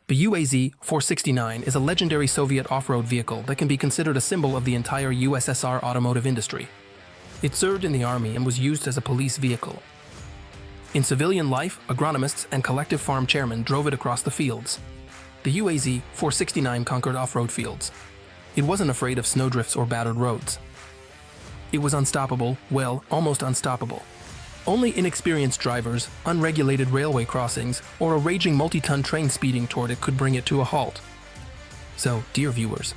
The UAZ-469 is a legendary Soviet off-road vehicle that can be considered a symbol of the entire USSR automotive industry. It served in the army and was used as a police vehicle. In civilian life, agronomists and collective farm chairmen drove it across the fields. The UAZ-469 conquered off-road fields. It wasn't afraid of snowdrifts or battered roads. It was unstoppable, well, almost unstoppable. Only inexperienced drivers, unregulated railway crossings, or a raging multi-ton train speeding toward it could bring it to a halt. So, dear viewers,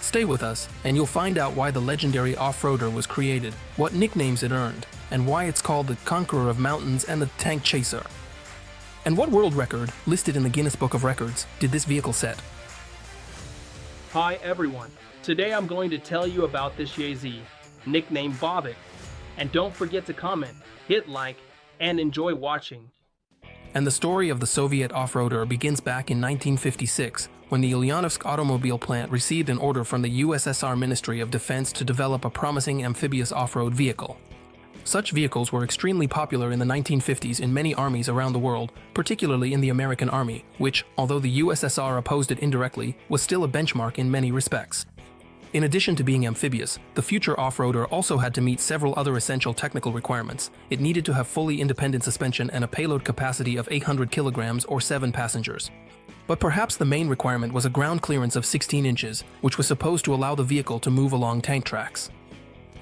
stay with us and you'll find out why the legendary off-roader was created, what nicknames it earned, and why it's called the Conqueror of Mountains and the Tank Chaser. And what world record, listed in the Guinness Book of Records, did this vehicle set? Hi everyone, today I'm going to tell you about this UAZ, nicknamed Bobbitt. And don't forget to comment, hit like, and enjoy watching. And the story of the Soviet off-roader begins back in 1956, when the Ulyanovsk automobile plant received an order from the USSR Ministry of Defense to develop a promising amphibious off-road vehicle. Such vehicles were extremely popular in the 1950s in many armies around the world, particularly in the American Army, which, although the USSR opposed it indirectly, was still a benchmark in many respects. In addition to being amphibious, the future off-roader also had to meet several other essential technical requirements. It needed to have fully independent suspension and a payload capacity of 800 kilograms or 7 passengers. But perhaps the main requirement was a ground clearance of 16 inches, which was supposed to allow the vehicle to move along tank tracks.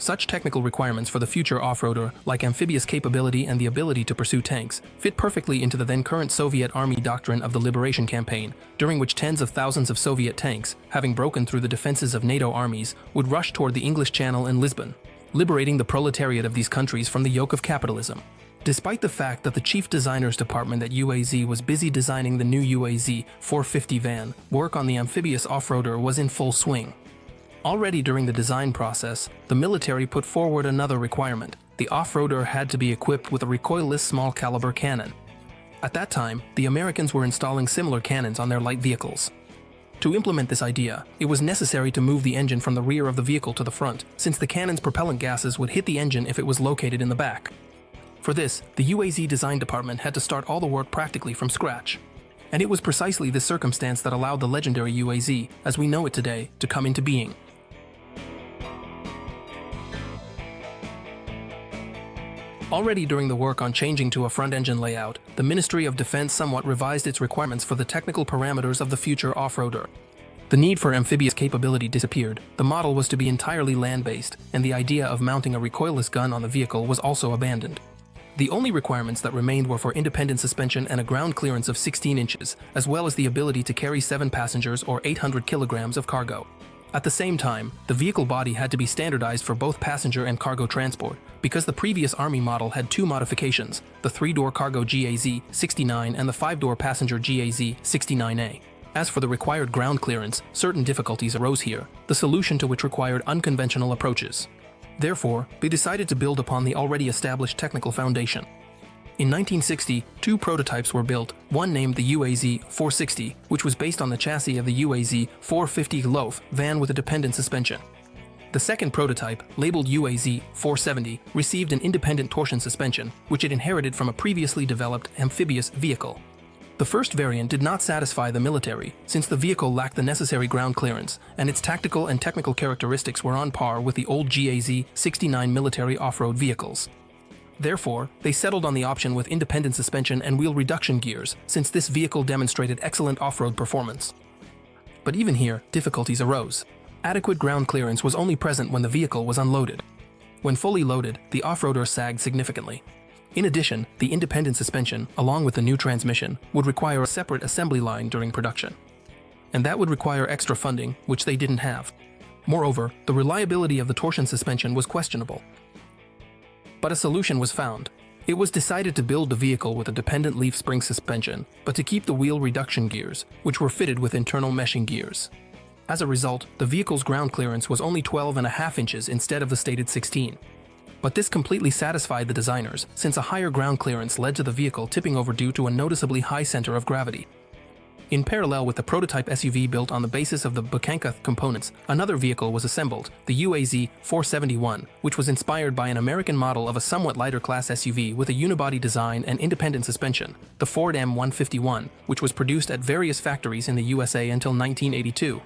Such technical requirements for the future off-roader, like amphibious capability and the ability to pursue tanks, fit perfectly into the then-current Soviet Army doctrine of the Liberation Campaign, during which tens of thousands of Soviet tanks, having broken through the defenses of NATO armies, would rush toward the English Channel and Lisbon, liberating the proletariat of these countries from the yoke of capitalism. Despite the fact that the Chief Designers Department at UAZ was busy designing the new UAZ-450 van, work on the amphibious off-roader was in full swing. Already during the design process, the military put forward another requirement. The off-roader had to be equipped with a recoilless small-caliber cannon. At that time, the Americans were installing similar cannons on their light vehicles. To implement this idea, it was necessary to move the engine from the rear of the vehicle to the front, since the cannon's propellant gases would hit the engine if it was located in the back. For this, the UAZ design department had to start all the work practically from scratch. And it was precisely this circumstance that allowed the legendary UAZ, as we know it today, to come into being. Already during the work on changing to a front-engine layout, the Ministry of Defense somewhat revised its requirements for the technical parameters of the future off-roader. The need for amphibious capability disappeared, the model was to be entirely land-based, and the idea of mounting a recoilless gun on the vehicle was also abandoned. The only requirements that remained were for independent suspension and a ground clearance of 16 inches, as well as the ability to carry 7 passengers or 800 kilograms of cargo. At the same time, the vehicle body had to be standardized for both passenger and cargo transport, because the previous Army model had 2 modifications, the 3-door cargo UAZ-69 and the 5-door passenger UAZ-69A. As for the required ground clearance, certain difficulties arose here, the solution to which required unconventional approaches. Therefore, they decided to build upon the already established technical foundation. In 1960, 2 prototypes were built, one named the UAZ-460, which was based on the chassis of the UAZ-450 Loaf van with a dependent suspension. The second prototype, labeled UAZ-470, received an independent torsion suspension, which it inherited from a previously developed amphibious vehicle. The first variant did not satisfy the military, since the vehicle lacked the necessary ground clearance, and its tactical and technical characteristics were on par with the old UAZ-69 military off-road vehicles. Therefore, they settled on the option with independent suspension and wheel reduction gears, since this vehicle demonstrated excellent off-road performance. But even here, difficulties arose. Adequate ground clearance was only present when the vehicle was unloaded. When fully loaded, the off-roader sagged significantly. In addition, the independent suspension, along with the new transmission, would require a separate assembly line during production. And that would require extra funding, which they didn't have. Moreover, the reliability of the torsion suspension was questionable. But a solution was found. It was decided to build the vehicle with a dependent leaf spring suspension, but to keep the wheel reduction gears, which were fitted with internal meshing gears. As a result, the vehicle's ground clearance was only 12.5 inches instead of the stated 16. But this completely satisfied the designers, since a higher ground clearance led to the vehicle tipping over due to a noticeably high center of gravity. In parallel with the prototype SUV built on the basis of the Buchanka components, another vehicle was assembled, the UAZ-471, which was inspired by an American model of a somewhat lighter class SUV with a unibody design and independent suspension, the Ford M151, which was produced at various factories in the USA until 1982.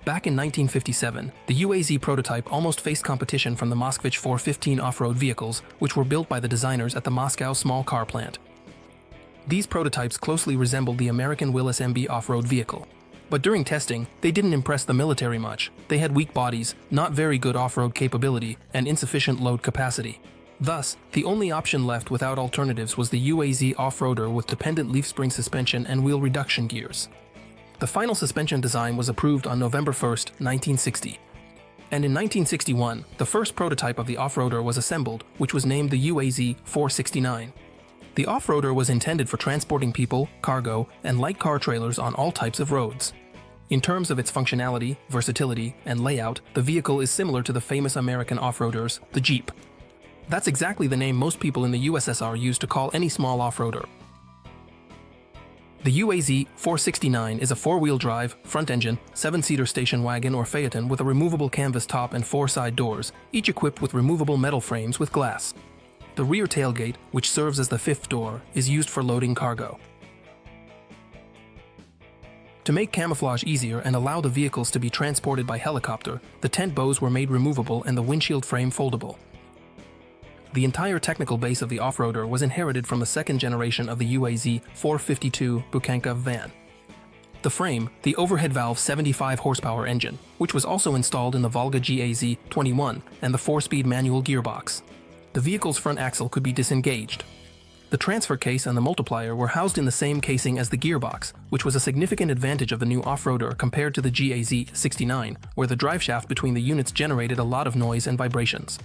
Back in 1957, the UAZ prototype almost faced competition from the Moskvich 415 off-road vehicles, which were built by the designers at the Moscow small car plant. These prototypes closely resembled the American Willys MB off-road vehicle. But during testing, they didn't impress the military much. They had weak bodies, not very good off-road capability, and insufficient load capacity. Thus, the only option left without alternatives was the UAZ off-roader with dependent leaf spring suspension and wheel reduction gears. The final suspension design was approved on November 1, 1960. And in 1961, the first prototype of the off-roader was assembled, which was named the UAZ-469. The off-roader was intended for transporting people, cargo, and light car trailers on all types of roads. In terms of its functionality, versatility, and layout, the vehicle is similar to the famous American off-roaders, the Jeep. That's exactly the name most people in the USSR used to call any small off-roader. The UAZ-469 is a four-wheel drive, front-engine, 7-seater station wagon or phaeton with a removable canvas top and 4 side doors, each equipped with removable metal frames with glass. The rear tailgate, which serves as the fifth door, is used for loading cargo. To make camouflage easier and allow the vehicles to be transported by helicopter, the tent bows were made removable and the windshield frame foldable. The entire technical base of the off-roader was inherited from the second generation of the UAZ-452 Buchanka van. The frame, the overhead valve 75 horsepower engine, which was also installed in the Volga GAZ-21, and the 4-speed manual gearbox. The vehicle's front axle could be disengaged. The transfer case and the multiplier were housed in the same casing as the gearbox, which was a significant advantage of the new off-roader compared to the GAZ-69, where the driveshaft between the units generated a lot of noise and vibrations.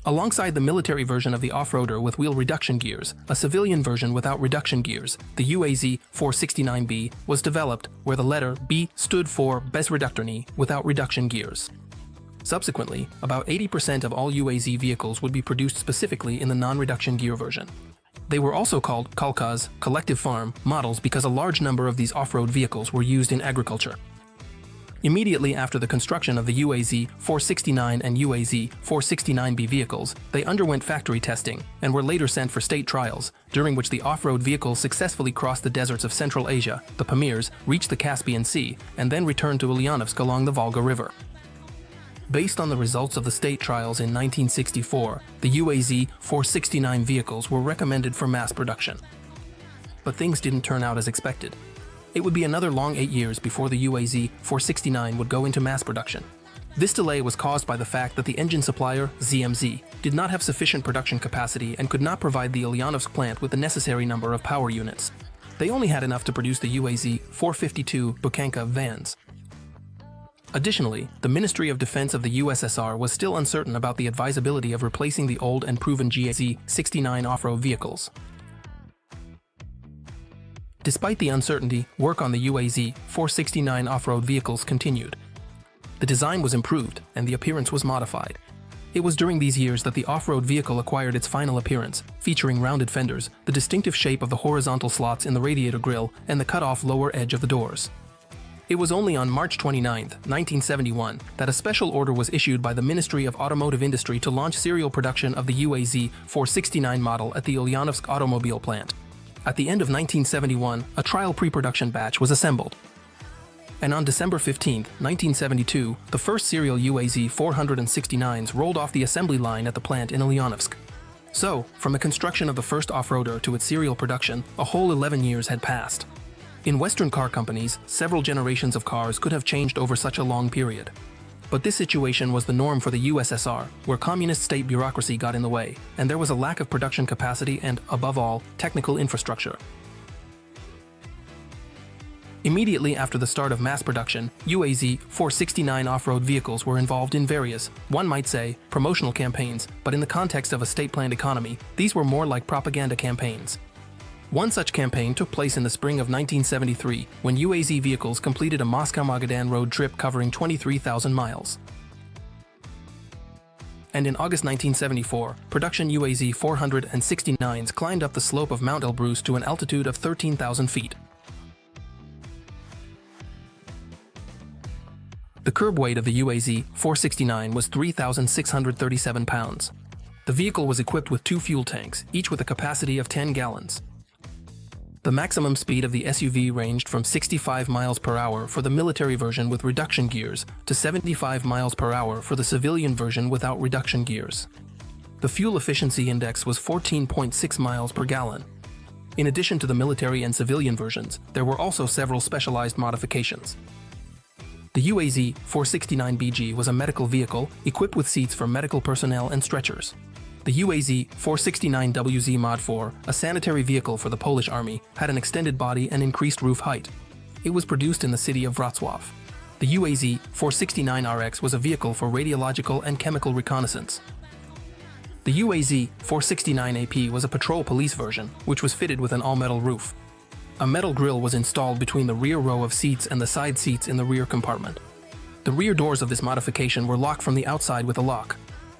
Alongside the military version of the off-roader with wheel reduction gears, a civilian version without reduction gears, the UAZ-469B, was developed, where the letter B stood for Bez Reduktorny, without reduction gears. Subsequently, about 80% of all UAZ vehicles would be produced specifically in the non-reduction gear version. They were also called Kolkhoz, collective farm, models because a large number of these off-road vehicles were used in agriculture. Immediately after the construction of the UAZ-469 and UAZ-469B vehicles, they underwent factory testing and were later sent for state trials, during which the off-road vehicles successfully crossed the deserts of Central Asia, the Pamirs, reached the Caspian Sea, and then returned to Ulyanovsk along the Volga River. Based on the results of the state trials in 1964, the UAZ-469 vehicles were recommended for mass production. But things didn't turn out as expected. It would be another long 8 years before the UAZ-469 would go into mass production. This delay was caused by the fact that the engine supplier, ZMZ, did not have sufficient production capacity and could not provide the Ulyanovsk plant with the necessary number of power units. They only had enough to produce the UAZ-452 Buchanka vans. Additionally, the Ministry of Defense of the USSR was still uncertain about the advisability of replacing the old and proven GAZ-69 off-road vehicles. Despite the uncertainty, work on the UAZ-469 off-road vehicles continued. The design was improved and the appearance was modified. It was during these years that the off-road vehicle acquired its final appearance, featuring rounded fenders, the distinctive shape of the horizontal slots in the radiator grille, and the cut-off lower edge of the doors. It was only on March 29, 1971, that a special order was issued by the Ministry of Automotive Industry to launch serial production of the UAZ-469 model at the Ulyanovsk automobile plant. At the end of 1971, a trial pre-production batch was assembled. And on December 15, 1972, the first serial UAZ-469s rolled off the assembly line at the plant in Ulyanovsk. So, from the construction of the first off-roader to its serial production, a whole 11 years had passed. In Western car companies, several generations of cars could have changed over such a long period. But this situation was the norm for the USSR, where communist state bureaucracy got in the way, and there was a lack of production capacity and, above all, technical infrastructure. Immediately after the start of mass production, UAZ-469 off-road vehicles were involved in various, one might say, promotional campaigns, but in the context of a state-planned economy, these were more like propaganda campaigns. One such campaign took place in the spring of 1973, when UAZ vehicles completed a Moscow-Magadan road trip covering 23,000 miles. And in August 1974, production UAZ-469s climbed up the slope of Mount Elbrus to an altitude of 13,000 feet. The curb weight of the UAZ-469 was 3,637 pounds. The vehicle was equipped with 2 fuel tanks, each with a capacity of 10 gallons. The maximum speed of the SUV ranged from 65 miles per hour for the military version with reduction gears to 75 miles per hour for the civilian version without reduction gears. The fuel efficiency index was 14.6 miles per gallon. In addition to the military and civilian versions, there were also several specialized modifications. The UAZ-469BG was a medical vehicle equipped with seats for medical personnel and stretchers. The UAZ-469WZ Mod 4, a sanitary vehicle for the Polish Army, had an extended body and increased roof height. It was produced in the city of Wrocław. The UAZ-469RX was a vehicle for radiological and chemical reconnaissance. The UAZ-469AP was a patrol police version, which was fitted with an all-metal roof. A metal grille was installed between the rear row of seats and the side seats in the rear compartment. The rear doors of this modification were locked from the outside with a lock.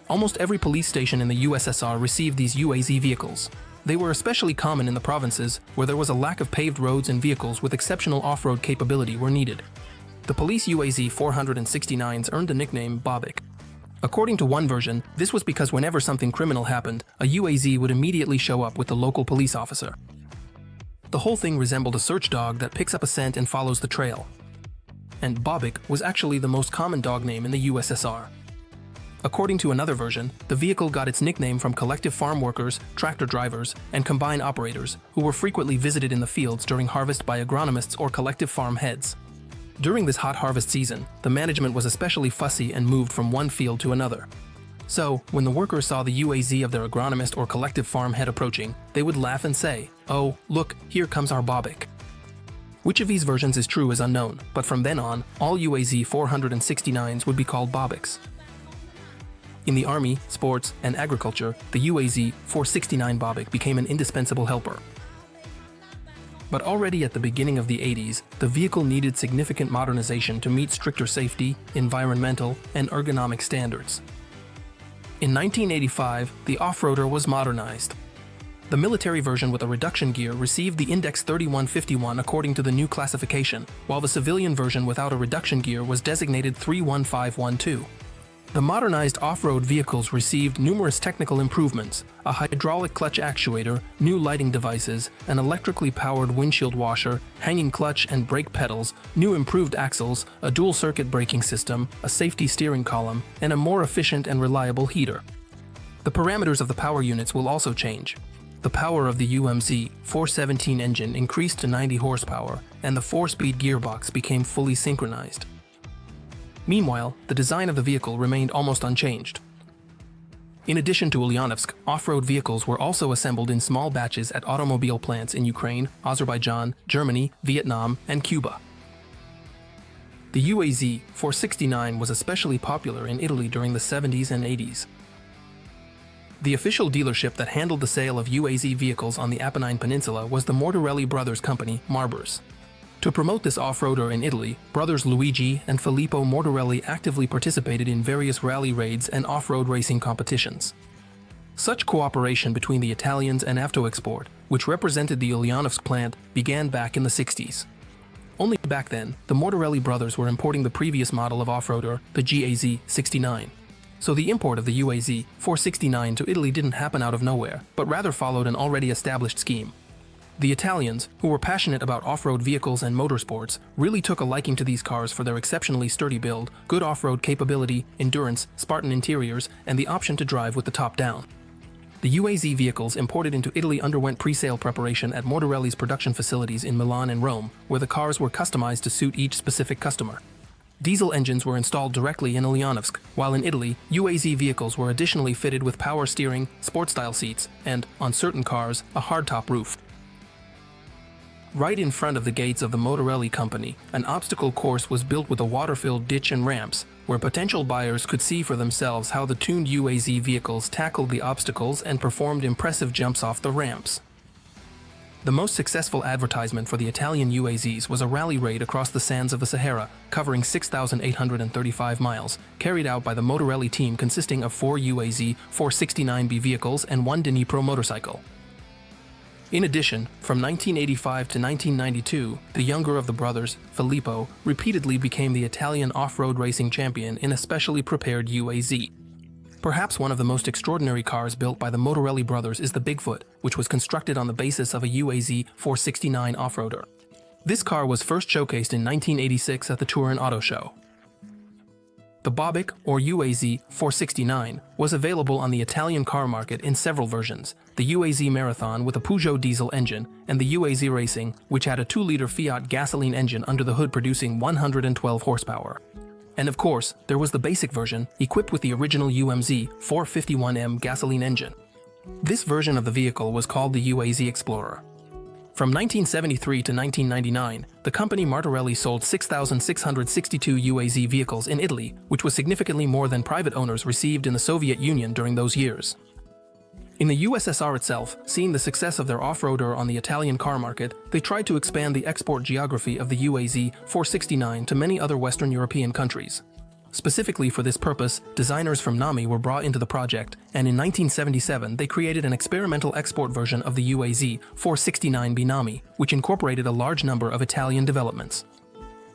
Almost every police station in the USSR received these UAZ vehicles. They were especially common in the provinces where there was a lack of paved roads and vehicles with exceptional off-road capability were needed. The police UAZ-469s earned the nickname Bobik. According to one version, this was because whenever something criminal happened, a UAZ would immediately show up with the local police officer. The whole thing resembled a search dog that picks up a scent and follows the trail. And Bobik was actually the most common dog name in the USSR. According to another version, the vehicle got its nickname from collective farm workers, tractor drivers, and combine operators who were frequently visited in the fields during harvest by agronomists or collective farm heads. During this hot harvest season, the management was especially fussy and moved from one field to another. So, when the workers saw the UAZ of their agronomist or collective farm head approaching, they would laugh and say, "Oh, look, here comes our Bobik." Which of these versions is true is unknown, but from then on, all UAZ-469s would be called Bobiks. In the army, sports, and agriculture, the UAZ-469 Bobik became an indispensable helper. But already at the beginning of the 80s, the vehicle needed significant modernization to meet stricter safety, environmental, and ergonomic standards. In 1985, the off-roader was modernized. The military version with a reduction gear received the index 3151 according to the new classification, while the civilian version without a reduction gear was designated 31512. The modernized off-road vehicles received numerous technical improvements: a hydraulic clutch actuator, new lighting devices, an electrically powered windshield washer, hanging clutch and brake pedals, new improved axles, a dual-circuit braking system, a safety steering column, and a more efficient and reliable heater. The parameters of the power units will also change. The power of the UMZ-417 engine increased to 90 horsepower, and the 4-speed gearbox became fully synchronized. Meanwhile, the design of the vehicle remained almost unchanged. In addition to Ulyanovsk, off-road vehicles were also assembled in small batches at automobile plants in Ukraine, Azerbaijan, Germany, Vietnam, and Cuba. The UAZ-469 was especially popular in Italy during the 70s and 80s. The official dealership that handled the sale of UAZ vehicles on the Apennine Peninsula was the Mortarelli Brothers company, Marbers. To promote this off-roader in Italy, brothers Luigi and Filippo Mortarelli actively participated in various rally raids and off-road racing competitions. Such cooperation between the Italians and Avtoexport, which represented the Ulyanovsk plant, began back in the 60s. Only back then, the Mortarelli brothers were importing the previous model of off-roader, the GAZ-69. So the import of the UAZ-469 to Italy didn't happen out of nowhere, but rather followed an already established scheme. The Italians, who were passionate about off-road vehicles and motorsports, really took a liking to these cars for their exceptionally sturdy build, good off-road capability, endurance, Spartan interiors, and the option to drive with the top down. The UAZ vehicles imported into Italy underwent pre-sale preparation at Mortarelli's production facilities in Milan and Rome, where the cars were customized to suit each specific customer. Diesel engines were installed directly in Ulyanovsk, while in Italy, UAZ vehicles were additionally fitted with power steering, sport-style seats, and, on certain cars, a hardtop roof. Right in front of the gates of the Mortarelli company, an obstacle course was built with a water-filled ditch and ramps, where potential buyers could see for themselves how the tuned UAZ vehicles tackled the obstacles and performed impressive jumps off the ramps. The most successful advertisement for the Italian UAZs was a rally raid across the sands of the Sahara, covering 6,835 miles, carried out by the Mortarelli team consisting of 4 UAZ-469B vehicles and 1 Dnipro motorcycle. In addition, from 1985 to 1992, the younger of the brothers, Filippo, repeatedly became the Italian off-road racing champion in a specially prepared UAZ. Perhaps one of the most extraordinary cars built by the Motorelli brothers is the Bigfoot, which was constructed on the basis of a UAZ-469 off-roader. This car was first showcased in 1986 at the Turin Auto Show. The Bobic, or UAZ-469, was available on the Italian car market in several versions: the UAZ Marathon with a Peugeot diesel engine, and the UAZ Racing, which had a 2-liter Fiat gasoline engine under the hood producing 112 horsepower. And of course, there was the basic version, equipped with the original UMZ 451M gasoline engine. This version of the vehicle was called the UAZ Explorer. From 1973 to 1999, the company Martorelli sold 6,662 UAZ vehicles in Italy, which was significantly more than private owners received in the Soviet Union during those years. In the USSR itself, seeing the success of their off-roader on the Italian car market, they tried to expand the export geography of the UAZ-469 to many other Western European countries. Specifically for this purpose, designers from NAMI were brought into the project, and in 1977 they created an experimental export version of the UAZ-469B NAMI, which incorporated a large number of Italian developments.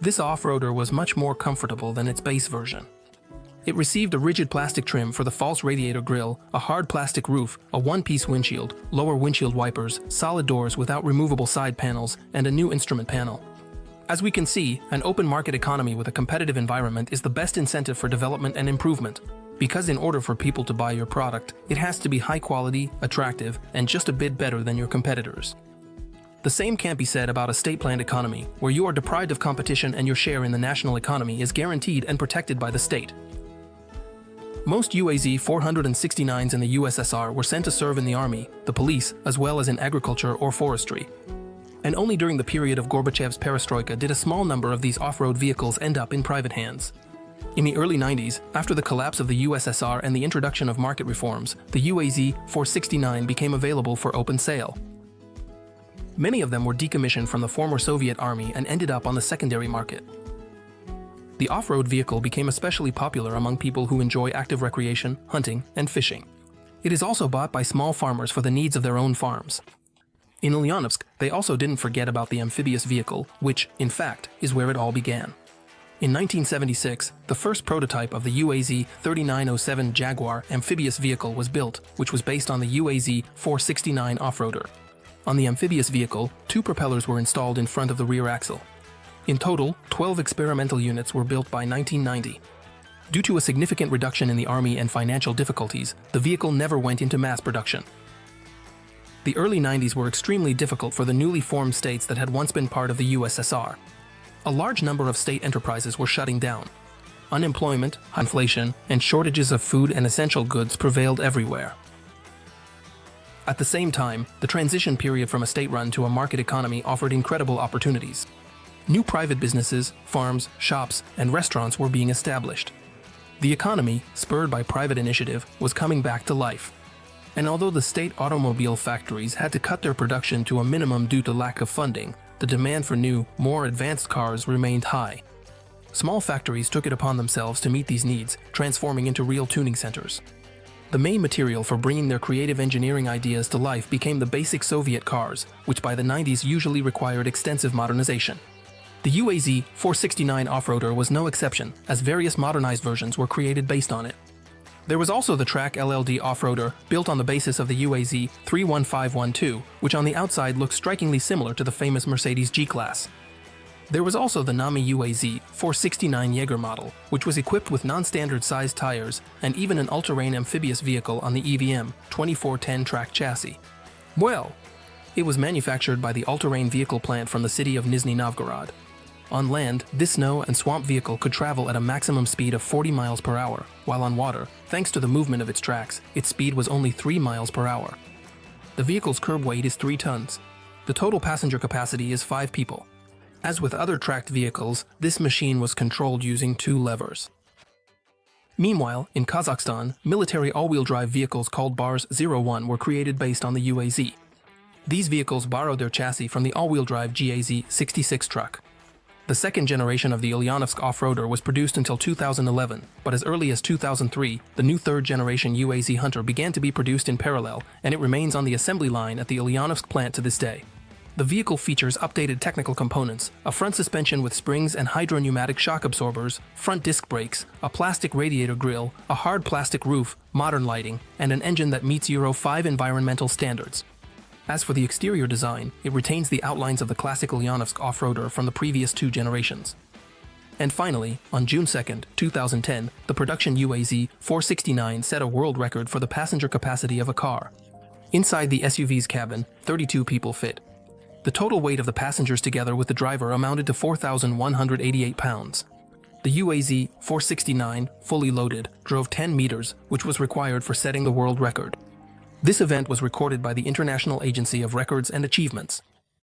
This off-roader was much more comfortable than its base version. It received a rigid plastic trim for the false radiator grille, a hard plastic roof, a one-piece windshield, lower windshield wipers, solid doors without removable side panels, and a new instrument panel. As we can see, an open market economy with a competitive environment is the best incentive for development and improvement, because in order for people to buy your product, it has to be high quality, attractive, and just a bit better than your competitors. The same can't be said about a state-planned economy, where you are deprived of competition and your share in the national economy is guaranteed and protected by the state. Most UAZ-469s in the USSR were sent to serve in the army, the police, as well as in agriculture or forestry. And only during the period of Gorbachev's perestroika did a small number of these off-road vehicles end up in private hands. In the early 90s, after the collapse of the USSR and the introduction of market reforms, the UAZ-469 became available for open sale. Many of them were decommissioned from the former Soviet Army and ended up on the secondary market. The off-road vehicle became especially popular among people who enjoy active recreation, hunting, and fishing. It is also bought by small farmers for the needs of their own farms. In Ulyanovsk, they also didn't forget about the amphibious vehicle, which, in fact, is where it all began. In 1976, the first prototype of the UAZ-3907 Jaguar amphibious vehicle was built, which was based on the UAZ-469 off-roader. On the amphibious vehicle, 2 propellers were installed in front of the rear axle. In total, 12 experimental units were built by 1990. Due to a significant reduction in the army and financial difficulties, the vehicle never went into mass production. The early 90s were extremely difficult for the newly formed states that had once been part of the USSR. A large number of state enterprises were shutting down. Unemployment, inflation, and shortages of food and essential goods prevailed everywhere. At the same time, the transition period from a state-run to a market economy offered incredible opportunities. New private businesses, farms, shops, and restaurants were being established. The economy, spurred by private initiative, was coming back to life. And although the state automobile factories had to cut their production to a minimum due to lack of funding, the demand for new, more advanced cars remained high. Small factories took it upon themselves to meet these needs, transforming into real tuning centers. The main material for bringing their creative engineering ideas to life became the basic Soviet cars, which by the 90s usually required extensive modernization. The UAZ-469 off-roader was no exception, as various modernized versions were created based on it. There was also the Track LLD off-roader, built on the basis of the UAZ-31512, which on the outside looked strikingly similar to the famous Mercedes G-Class. There was also the NAMI UAZ-469 Jaeger model, which was equipped with non-standard sized tires and even an all-terrain amphibious vehicle on the EVM 2410 track chassis. Well, it was manufactured by the all-terrain vehicle plant from the city of Nizhny Novgorod. On land, this snow and swamp vehicle could travel at a maximum speed of 40 miles per hour, while on water, thanks to the movement of its tracks, its speed was only 3 miles per hour. The vehicle's curb weight is 3 tons. The total passenger capacity is 5 people. As with other tracked vehicles, this machine was controlled using 2 levers. Meanwhile, in Kazakhstan, military all-wheel drive vehicles called Bars 01 were created based on the UAZ. These vehicles borrowed their chassis from the all-wheel drive GAZ-66 truck. The second generation of the Ulyanovsk off-roader was produced until 2011, but as early as 2003, the new third generation UAZ Hunter began to be produced in parallel, and it remains on the assembly line at the Ulyanovsk plant to this day. The vehicle features updated technical components, a front suspension with springs and hydropneumatic shock absorbers, front disc brakes, a plastic radiator grille, a hard plastic roof, modern lighting, and an engine that meets Euro 5 environmental standards. As for the exterior design, it retains the outlines of the classic Ulyanovsk off-roader from the previous two generations. And finally, on June 2, 2010, the production UAZ-469 set a world record for the passenger capacity of a car. Inside the SUV's cabin, 32 people fit. The total weight of the passengers together with the driver amounted to 4,188 pounds. The UAZ-469, fully loaded, drove 10 meters, which was required for setting the world record. This event was recorded by the International Agency of Records and Achievements.